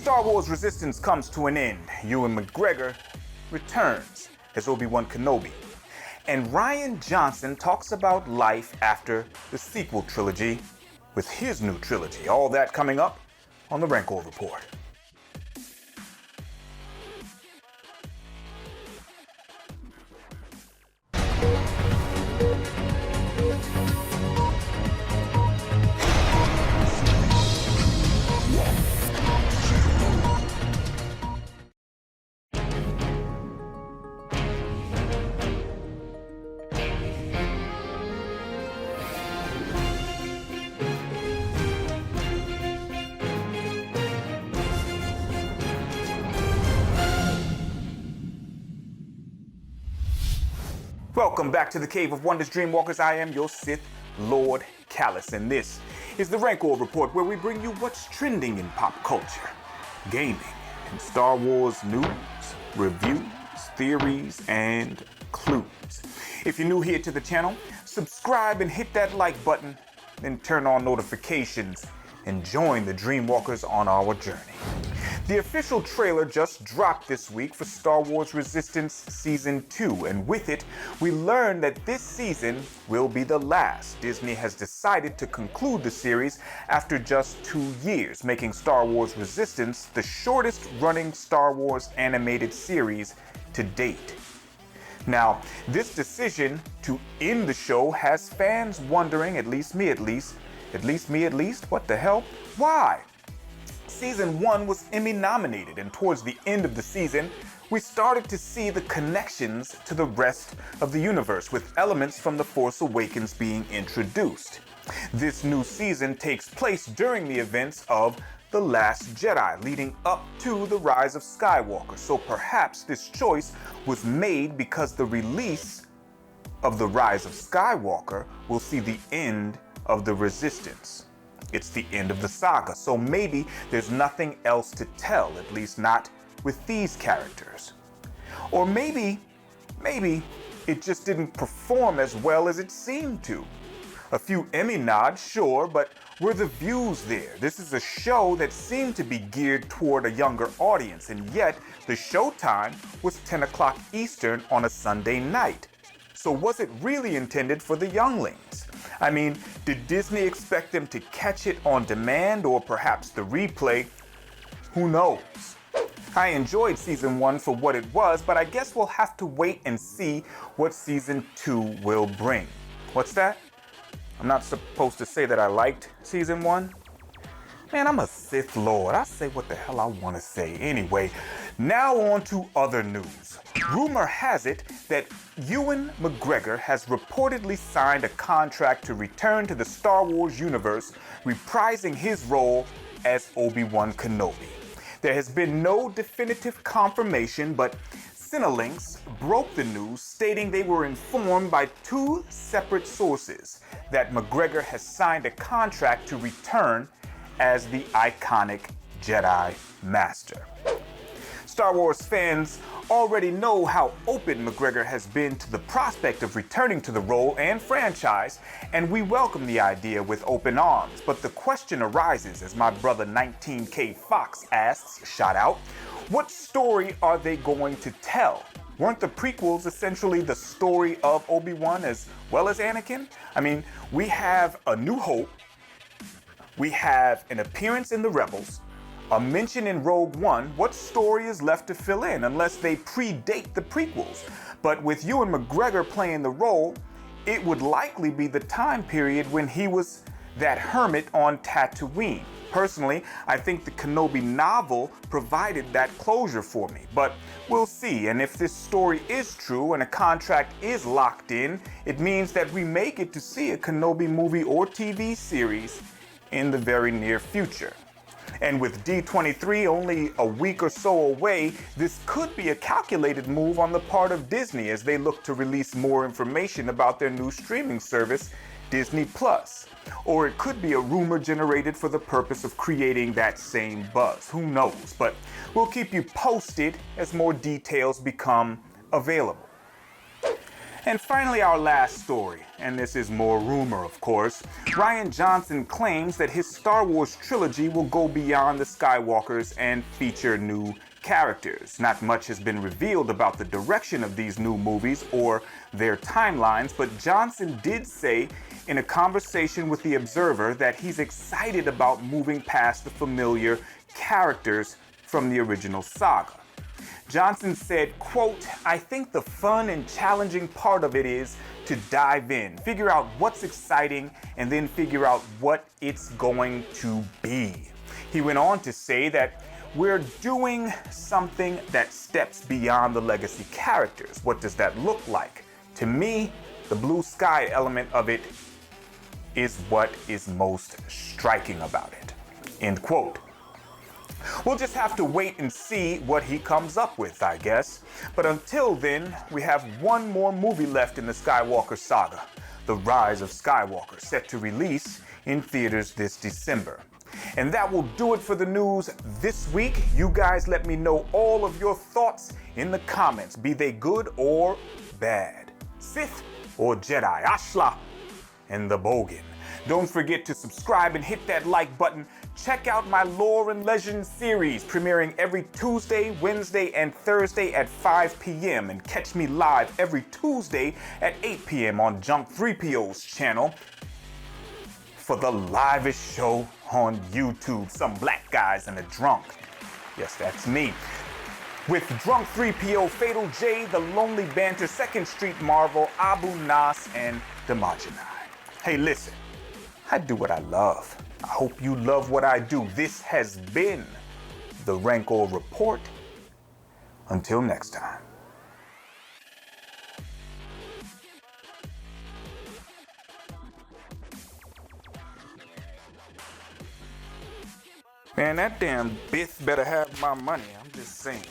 Star Wars Resistance comes to an end. Ewan McGregor returns as Obi Wan Kenobi. And Rian Johnson talks about life after the sequel trilogy with his new trilogy. All that coming up on the Rancor Report. Welcome back to the Cave of Wonders, Dreamwalkers. I am your Sith Lord Callous, and this is the Rancor Report, where we bring you what's trending in pop culture, gaming, and Star Wars news, reviews, theories, and clues. If you're new here to the channel, subscribe and hit that like button, then turn on notifications and join the Dreamwalkers on our journey. The official trailer just dropped this week for Star Wars Resistance Season 2, and with it, we learned that this season will be the last. Disney has decided to conclude the series after just 2 years, making Star Wars Resistance the shortest running Star Wars animated series to date. Now, this decision to end the show has fans wondering, at least me, what the hell? Why? Season 1 was Emmy nominated, and towards the end of the season, we started to see the connections to the rest of the universe, with elements from The Force Awakens being introduced. This new season takes place during the events of The Last Jedi, leading up to the rise of Skywalker, so perhaps this choice was made because the release of The Rise of Skywalker will see the end of the Resistance. It's the end of the saga, so maybe there's nothing else to tell, at least not with these characters. Or maybe it just didn't perform as well as it seemed to. A few Emmy nods, sure, but were the views there? This is a show that seemed to be geared toward a younger audience, and yet the showtime was 10 o'clock Eastern on a Sunday night. So was it really intended for the younglings? I mean, did Disney expect them to catch it on demand, or perhaps the replay? Who knows? I enjoyed Season 1 for what it was, but I guess we'll have to wait and see what Season 2 will bring. What's that? I'm not supposed to say that I liked Season 1? Man, I'm a Sith Lord. I say what the hell I want to say. Anyway, now on to other news. Rumor has it that Ewan McGregor has reportedly signed a contract to return to the Star Wars universe, reprising his role as Obi Wan Kenobi. There has been no definitive confirmation, but Cinelinx broke the news, stating they were informed by 2 separate sources that McGregor has signed a contract to return as the iconic Jedi Master. Star Wars fans already know how open McGregor has been to the prospect of returning to the role and franchise, and we welcome the idea with open arms. But the question arises, as my brother 19K Fox asks, shout out, what story are they going to tell? Weren't the prequels essentially the story of Obi-Wan as well as Anakin? I mean, we have A New Hope, we have an appearance in the Rebels, a mention in Rogue One. What story is left to fill in unless they predate the prequels? But with Ewan McGregor playing the role, it would likely be the time period when he was that hermit on Tatooine. Personally, I think the Kenobi novel provided that closure for me, but we'll see. And if this story is true and a contract is locked in, it means that we may get to see a Kenobi movie or TV series in the very near future. And with D23 only a week or so away, this could be a calculated move on the part of Disney as they look to release more information about their new streaming service, Disney+. Or it could be a rumor generated for the purpose of creating that same buzz. Who knows? But we'll keep you posted as more details become available. And finally, our last story, and this is more rumor, of course. Rian Johnson claims that his Star Wars trilogy will go beyond the Skywalkers and feature new characters. Not much has been revealed about the direction of these new movies or their timelines, but Johnson did say in a conversation with The Observer that he's excited about moving past the familiar characters from the original saga. Johnson said, quote, "I think the fun and challenging part of it is to dive in, figure out what's exciting, and then figure out what it's going to be." He went on to say that we're doing something that steps beyond the legacy characters. What does that look like? To me, the blue sky element of it is what is most striking about it. End quote. We'll just have to wait and see what he comes up with, I guess. But until then, we have one more movie left in the Skywalker saga, The Rise of Skywalker, set to release in theaters this December. And that will do it for the news this week. You guys let me know all of your thoughts in the comments, be they good or bad. Sith or Jedi, Ashla and the Bogan. Don't forget to subscribe and hit that like button. Check out my Lore and Legends series, premiering every Tuesday, Wednesday, and Thursday at 5 p.m. And catch me live every Tuesday at 8 p.m. on Junk 3PO's channel for the livest show on YouTube. Some black guys and a drunk. Yes, that's me. With Drunk 3PO, Fatal J, The Lonely Banter, 2nd Street Marvel, Abu Nas, and Demajinai. Hey, listen, I do what I love. I hope you love what I do. This has been the Rancor Report. Until next time. Man, that damn Biff better have my money. I'm just saying.